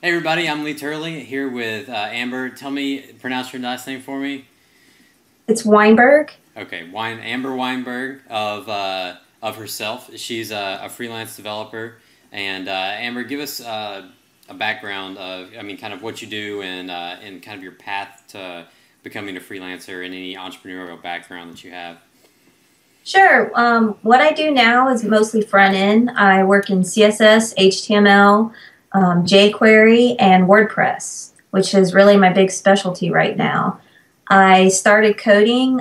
Hey everybody, I'm Lee Turley here with Amber. Tell me, pronounce your last name for me. It's Weinberg. Okay, Amber Weinberg of herself. She's a freelance developer. And Amber, give us a background of, kind of what you do and kind of your path to becoming a freelancer and any entrepreneurial background that you have. Sure. What I do now is mostly front end. I work in CSS, HTML, jQuery, and WordPress, which is really my big specialty right now. I started coding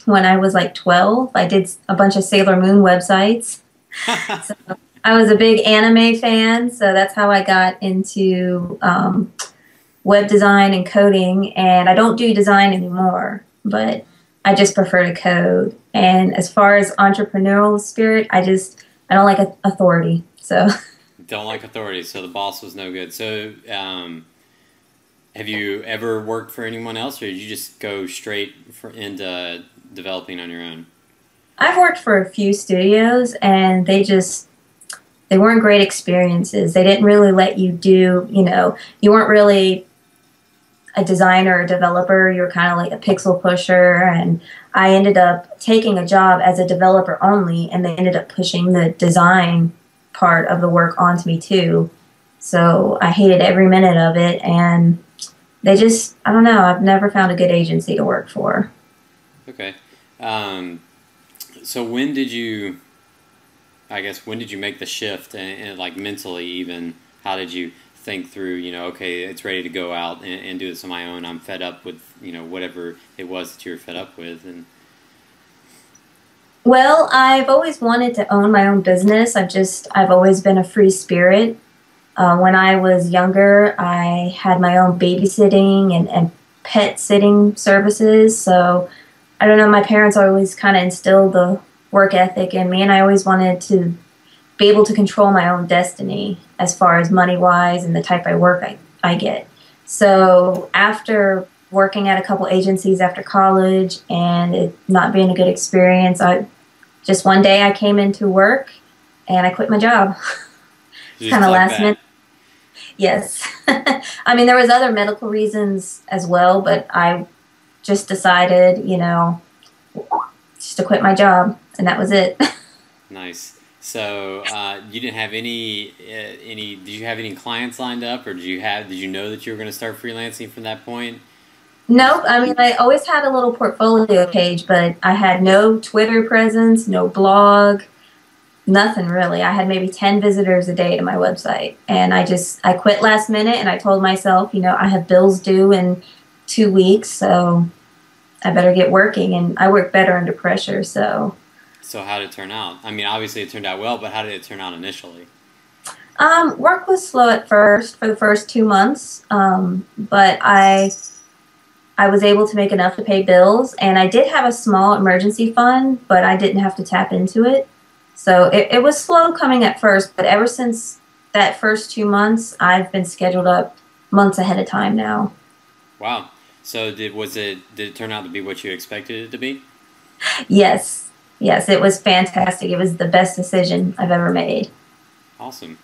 when I was like 12. I did a bunch of Sailor Moon websites. So I was a big anime fan, so that's how I got into web design and coding. And I don't do design anymore, but I just prefer to code. And as far as entrepreneurial spirit, I don't like authority. So Don't like authority, so the boss was no good. So, have you ever worked for anyone else, or did you just go into developing on your own? I've worked for a few studios, and they weren't great experiences. They didn't really let you do, you weren't really a designer or developer. You were kind of like a pixel pusher, and I ended up taking a job as a developer only, and they ended up pushing the design part of the work onto me too. So I hated every minute of it, and I don't know, I've never found a good agency to work for. Okay. Um, so when did you, I guess, when did you make the shift and like mentally even, how did you think through, okay, it's ready to go out and do this on my own. I'm fed up with, whatever it was that you were fed up with. And Well, I've always wanted to own my own business. I've always been a free spirit. When I was younger, I had my own babysitting and pet sitting services. So I don't know, my parents always kind of instilled the work ethic in me, and I always wanted to be able to control my own destiny as far as money wise and the type of work I get. So after working at a couple agencies after college and it not being a good experience, I just one day I came into work and I quit my job. It's you kind just of like last that. minute. Yes. I mean, there was other medical reasons as well, but I just decided, just to quit my job, and that was it. Nice. So you didn't have did you have any clients lined up, or did you know that you were going to start freelancing from that point? No, I mean, I always had a little portfolio page, but I had no Twitter presence, no blog, nothing really. I had maybe 10 visitors a day to my website. And I quit last minute, and I told myself, I have bills due in 2 weeks, so I better get working. And I work better under pressure. So, So how did it turn out? I mean, obviously it turned out well, but how did it turn out initially? work was slow at first for the first 2 months, but I was able to make enough to pay bills, and I did have a small emergency fund, but I didn't have to tap into it. So it was slow coming at first, but ever since that first 2 months, I've been scheduled up months ahead of time now. Wow. So did it turn out to be what you expected it to be? Yes, yes, it was fantastic. It was the best decision I've ever made. Awesome.